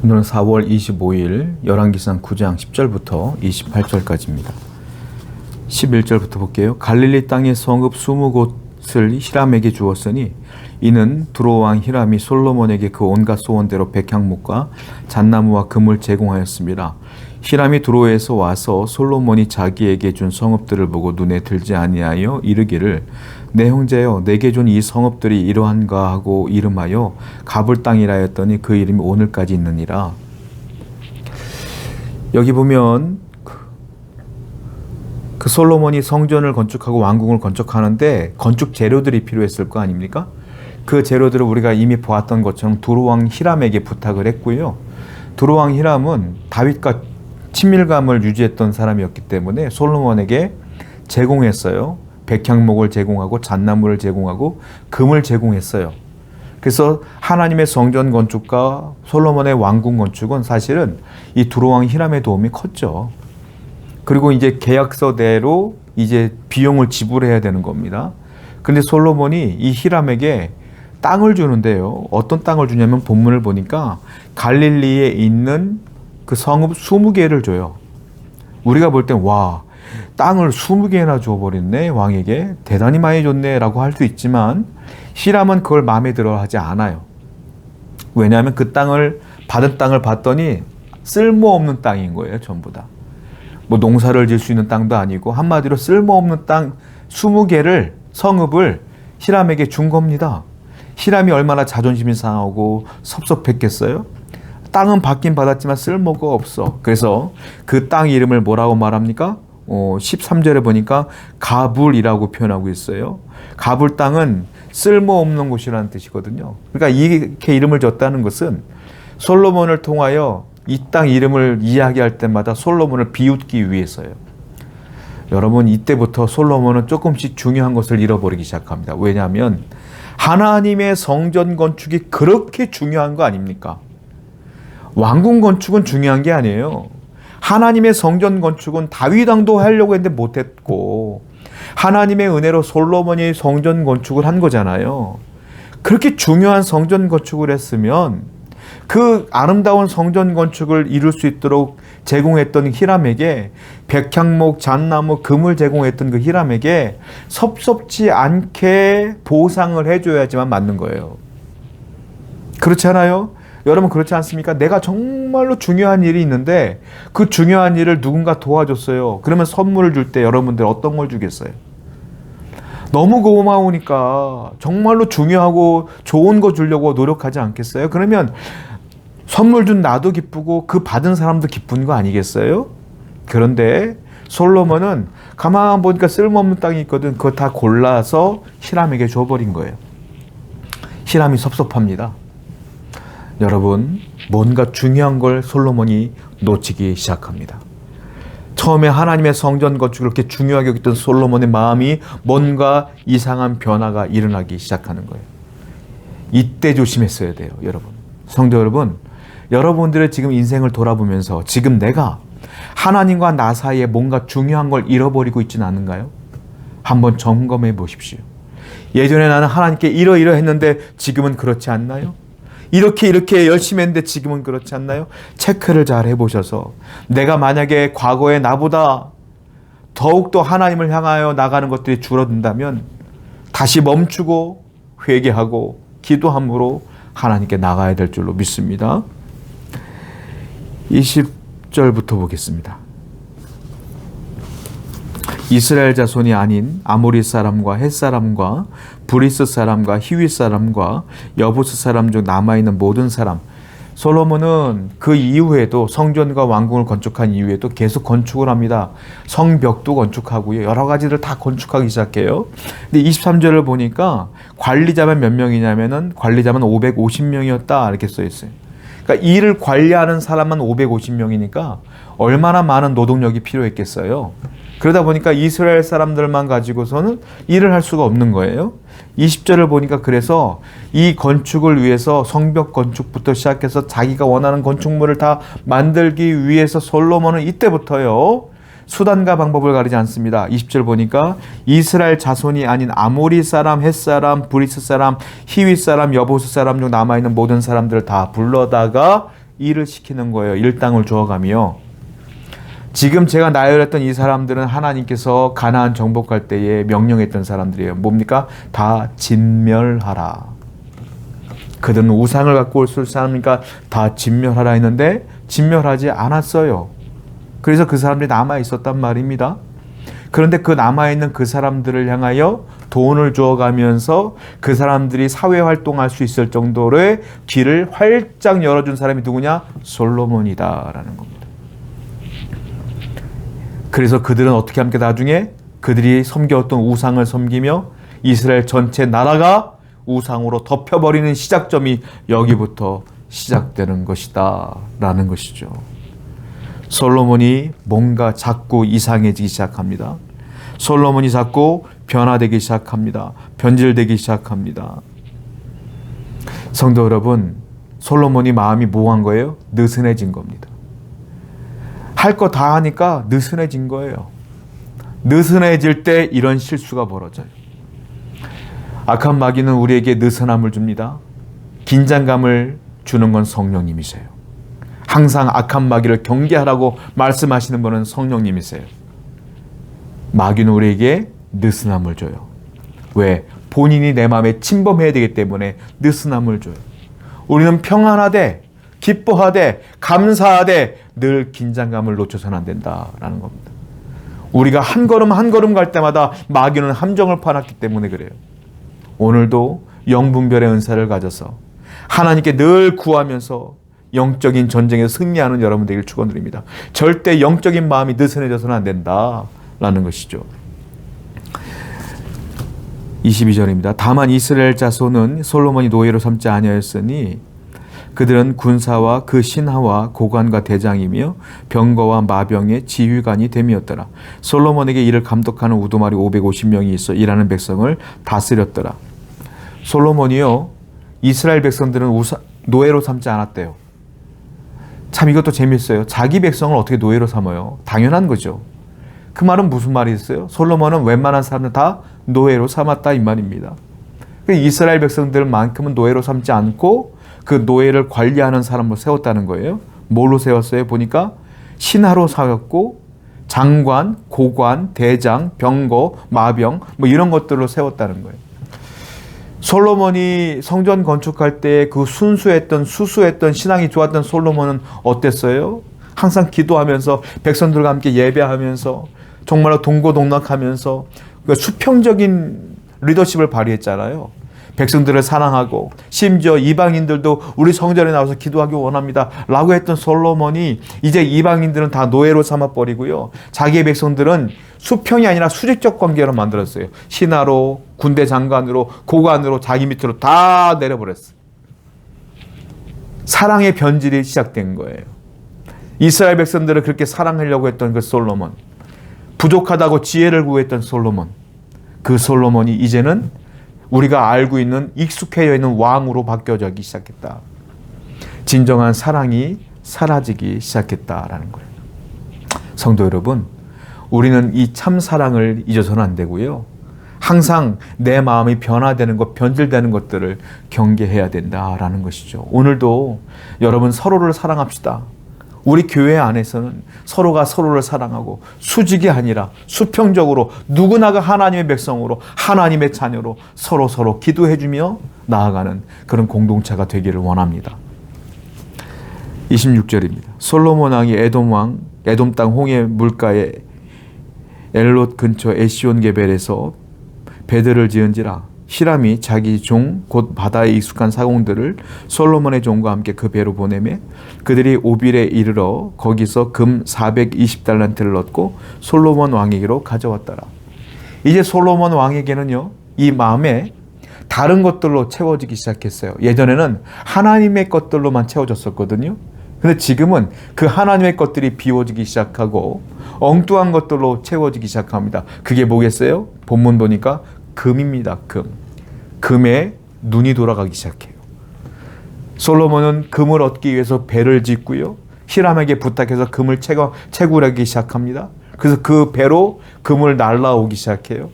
오늘은 4월 25일 열왕기상 9장 10절부터 28절까지입니다. 11절부터 볼게요. 갈릴리 땅의 성읍 20곳을 히람에게 주었으니 이는 두로 왕 히람이 솔로몬에게 그 온갖 소원대로 백향목과 잣나무와 금을 제공하였습니다. 히람이 두로에서 와서 솔로몬이 자기에게 준 성읍들을 보고 눈에 들지 아니하여 이르기를 내 형제여 내게 준 이 성읍들이 이러한가 하고 이름하여 가불 땅이라 했더니 그 이름이 오늘까지 있느니라. 여기 보면 그 솔로몬이 성전을 건축하고 왕궁을 건축하는데 건축 재료들이 필요했을 거 아닙니까? 그 재료들을 우리가 이미 보았던 것처럼 두로 왕 히람에게 부탁을 했고요. 두로 왕 히람은 다윗과 친밀감을 유지했던 사람이었기 때문에 솔로몬에게 제공했어요. 백향목을 제공하고 잣나무를 제공하고 금을 제공했어요. 그래서 하나님의 성전 건축과 솔로몬의 왕궁 건축은 사실은 이 두로 왕 히람의 도움이 컸죠. 그리고 이제 계약서대로 이제 비용을 지불해야 되는 겁니다. 근데 솔로몬이 이 히람에게 땅을 주는데요. 어떤 땅을 주냐면 본문을 보니까 갈릴리에 있는 그 성읍 20개를 줘요. 우리가 볼 땐 와, 땅을 20개나 줘버렸네, 왕에게. 대단히 많이 줬네 라고 할 수 있지만 히람은 그걸 마음에 들어 하지 않아요. 왜냐하면 그 땅을, 받은 땅을 봤더니 쓸모없는 땅인 거예요, 전부 다. 뭐 농사를 지을 수 있는 땅도 아니고 한마디로 쓸모없는 땅 20개를, 성읍을 히람에게 준 겁니다. 히람이 얼마나 자존심이 상하고 섭섭했겠어요? 땅은 받긴 받았지만 쓸모가 없어. 그래서 그 땅 이름을 뭐라고 말합니까? 13절에 보니까 가불이라고 표현하고 있어요. 가불 땅은 쓸모없는 곳이라는 뜻이거든요. 그러니까 이렇게 이름을 줬다는 것은 솔로몬을 통하여 이 땅 이름을 이야기할 때마다 솔로몬을 비웃기 위해서요. 여러분, 이때부터 솔로몬은 조금씩 중요한 것을 잃어버리기 시작합니다. 왜냐하면 하나님의 성전 건축이 그렇게 중요한 거 아닙니까? 왕궁 건축은 중요한 게 아니에요. 하나님의 성전 건축은 다윗 왕도 하려고 했는데 못했고 하나님의 은혜로 솔로몬이 성전 건축을 한 거잖아요. 그렇게 중요한 성전 건축을 했으면 그 아름다운 성전 건축을 이룰 수 있도록 제공했던 히람에게 백향목, 잣나무, 금을 제공했던 그 히람에게 섭섭지 않게 보상을 해줘야지만 맞는 거예요. 그렇지 않아요? 여러분 그렇지 않습니까? 내가 정말로 중요한 일이 있는데 그 중요한 일을 누군가 도와줬어요. 그러면 선물을 줄 때 여러분들 어떤 걸 주겠어요? 너무 고마우니까 정말로 중요하고 좋은 거 주려고 노력하지 않겠어요? 그러면 선물 준 나도 기쁘고 그 받은 사람도 기쁜 거 아니겠어요? 그런데 솔로몬은 가만 보니까 쓸모없는 땅이 있거든. 그거 다 골라서 히람에게 줘버린 거예요. 히람이 섭섭합니다. 여러분, 뭔가 중요한 걸 솔로몬이 놓치기 시작합니다. 처음에 하나님의 성전 건축을 그렇게 중요하게 여겼던 솔로몬의 마음이 뭔가 이상한 변화가 일어나기 시작하는 거예요. 이때 조심했어야 돼요, 여러분. 성도 여러분, 여러분들의 지금 인생을 돌아보면서 지금 내가 하나님과 나 사이에 뭔가 중요한 걸 잃어버리고 있지는 않은가요? 한번 점검해 보십시오. 예전에 나는 하나님께 이러이러했는데 지금은 그렇지 않나요? 이렇게 열심히 했는데 지금은 그렇지 않나요? 체크를 잘 해보셔서 내가 만약에 과거에 나보다 더욱더 하나님을 향하여 나가는 것들이 줄어든다면 다시 멈추고 회개하고 기도함으로 하나님께 나가야 될 줄로 믿습니다. 20절부터 보겠습니다. 이스라엘 자손이 아닌 아모리 사람과 헷 사람과 브리스 사람과 히윗 사람과 여부스 사람 중 남아있는 모든 사람. 솔로몬은 그 이후에도 성전과 왕궁을 건축한 이후에도 계속 건축을 합니다. 성벽도 건축하고요. 여러 가지를 다 건축하기 시작해요. 근데 23절을 보니까 관리자만 몇 명이냐면은 관리자만 550명이었다 이렇게 써 있어요. 그러니까 일을 관리하는 사람만 550명이니까 얼마나 많은 노동력이 필요했겠어요. 그러다 보니까 이스라엘 사람들만 가지고서는 일을 할 수가 없는 거예요. 20절을 보니까 그래서 이 건축을 위해서 성벽 건축부터 시작해서 자기가 원하는 건축물을 다 만들기 위해서 솔로몬은 이때부터요. 수단과 방법을 가리지 않습니다. 20절 보니까 이스라엘 자손이 아닌 아모리 사람, 헷 사람, 브리스 사람, 히윗 사람, 여부스 사람 중 남아있는 모든 사람들을 다 불러다가 일을 시키는 거예요. 일당을 주어가며. 지금 제가 나열했던 이 사람들은 하나님께서 가나안 정복할 때에 명령했던 사람들이에요. 뭡니까? 다 진멸하라. 그들은 우상을 갖고 올 사람이니까 다 진멸하라 했는데 진멸하지 않았어요. 그래서 그 사람들이 남아 있었단 말입니다. 그런데 그 남아있는 그 사람들을 향하여 돈을 주어가면서 그 사람들이 사회활동할 수 있을 정도로의 길을 활짝 열어준 사람이 누구냐? 솔로몬이다라는 겁니다. 그래서 그들은 어떻게 함께 나중에 그들이 섬겨왔던 우상을 섬기며 이스라엘 전체 나라가 우상으로 덮여버리는 시작점이 여기부터 시작되는 것이다 라는 것이죠. 솔로몬이 뭔가 자꾸 이상해지기 시작합니다. 솔로몬이 자꾸 변화되기 시작합니다. 변질되기 시작합니다. 성도 여러분, 솔로몬이 마음이 뭐한 거예요? 느슨해진 겁니다. 할 거 다 하니까 느슨해진 거예요. 느슨해질 때 이런 실수가 벌어져요. 악한 마귀는 우리에게 느슨함을 줍니다. 긴장감을 주는 건 성령님이세요. 항상 악한 마귀를 경계하라고 말씀하시는 분은 성령님이세요. 마귀는 우리에게 느슨함을 줘요. 왜? 본인이 내 마음에 침범해야 되기 때문에 느슨함을 줘요. 우리는 평안하되 기뻐하되 감사하되 늘 긴장감을 놓쳐서는 안 된다라는 겁니다. 우리가 한 걸음 한 걸음 갈 때마다 마귀는 함정을 파놨기 때문에 그래요. 오늘도 영분별의 은사를 가져서 하나님께 늘 구하면서 영적인 전쟁에 승리하는 여러분 되기를 축원드립니다. 절대 영적인 마음이 느슨해져서는 안 된다라는 것이죠. 22절입니다. 다만 이스라엘 자손은 솔로몬이 노예로 삼지 아니하였으니 그들은 군사와 그 신하와 고관과 대장이며 병거와 마병의 지휘관이 됨이었더라. 솔로몬에게 이를 감독하는 우두마리 550명이 있어 일하는 백성을 다스렸더라. 솔로몬이요, 이스라엘 백성들은 노예로 삼지 않았대요. 참 이것도 재밌어요. 자기 백성을 어떻게 노예로 삼아요? 당연한 거죠. 그 말은 무슨 말이 있어요? 솔로몬은 웬만한 사람들 다 노예로 삼았다 이 말입니다. 이스라엘 백성들만큼은 노예로 삼지 않고 그 노예를 관리하는 사람으로 세웠다는 거예요. 뭘로 세웠어요? 보니까 신하로 세웠고 장관, 고관, 대장, 병거, 마병 뭐 이런 것들로 세웠다는 거예요. 솔로몬이 성전 건축할 때 그 순수했던 수수했던 신앙이 좋았던 솔로몬은 어땠어요? 항상 기도하면서 백성들과 함께 예배하면서 정말로 동고동락하면서 수평적인 리더십을 발휘했잖아요. 백성들을 사랑하고 심지어 이방인들도 우리 성전에 나와서 기도하기 원합니다 라고 했던 솔로몬이 이제 이방인들은 다 노예로 삼아버리고요. 자기의 백성들은 수평이 아니라 수직적 관계로 만들었어요. 신하로, 군대 장관으로, 고관으로 자기 밑으로 다 내려버렸어요. 사랑의 변질이 시작된 거예요. 이스라엘 백성들을 그렇게 사랑하려고 했던 그 솔로몬, 부족하다고 지혜를 구했던 솔로몬, 그 솔로몬이 이제는 우리가 알고 있는 익숙해져 있는 왕으로 바뀌어지기 시작했다. 진정한 사랑이 사라지기 시작했다라는 거예요. 성도 여러분, 우리는 이 참 사랑을 잊어서는 안 되고요. 항상 내 마음이 변화되는 것, 변질되는 것들을 경계해야 된다라는 것이죠. 오늘도 여러분 서로를 사랑합시다. 우리 교회 안에서는 서로가 서로를 사랑하고 수직이 아니라 수평적으로 누구나가 하나님의 백성으로 하나님의 자녀로 서로 기도해주며 나아가는 그런 공동체가 되기를 원합니다. 26절입니다. 솔로몬 왕이 에돔 땅 홍해 물가에 엘롯 근처 에시온 게벨에서 배들을 지은지라. 히람이 자기 종 곧 바다에 익숙한 사공들을 솔로몬의 종과 함께 그 배로 보내매 그들이 오빌에 이르러 거기서 금 420달란트를 얻고 솔로몬 왕에게로 가져왔더라. 이제 솔로몬 왕에게는요, 이 마음에 다른 것들로 채워지기 시작했어요. 예전에는 하나님의 것들로만 채워졌었거든요. 근데 지금은 그 하나님의 것들이 비워지기 시작하고 엉뚱한 것들로 채워지기 시작합니다. 그게 뭐겠어요? 본문 보니까 금입니다. 금에 눈이 돌아가기 시작해요. 솔로몬은 금을 얻기 위해서 배를 짓고요. 히람에게 부탁해서 금을 채굴하기 시작합니다. 그래서 그 배로 금을 날라오기 시작해요.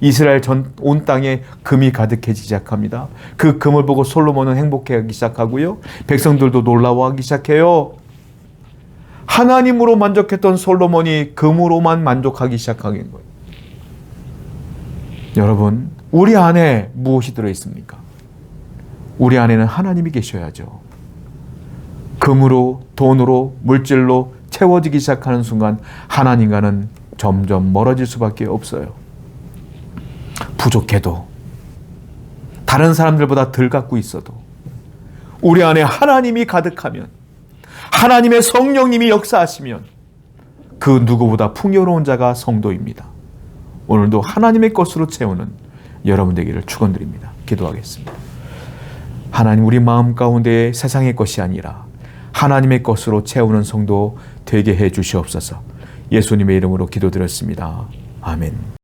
이스라엘 온 땅에 금이 가득해지기 시작합니다. 그 금을 보고 솔로몬은 행복해하기 시작하고요. 백성들도 놀라워하기 시작해요. 하나님으로 만족했던 솔로몬이 금으로만 만족하기 시작하는 거예요. 여러분, 우리 안에 무엇이 들어있습니까? 우리 안에는 하나님이 계셔야죠. 금으로, 돈으로, 물질로 채워지기 시작하는 순간 하나님과는 점점 멀어질 수밖에 없어요. 부족해도, 다른 사람들보다 덜 갖고 있어도 우리 안에 하나님이 가득하면, 하나님의 성령님이 역사하시면 그 누구보다 풍요로운 자가 성도입니다. 오늘도 하나님의 것으로 채우는 여러분 되기를 축원드립니다. 기도하겠습니다. 하나님, 우리 마음 가운데 세상의 것이 아니라 하나님의 것으로 채우는 성도 되게 해 주시옵소서. 예수님의 이름으로 기도드렸습니다. 아멘.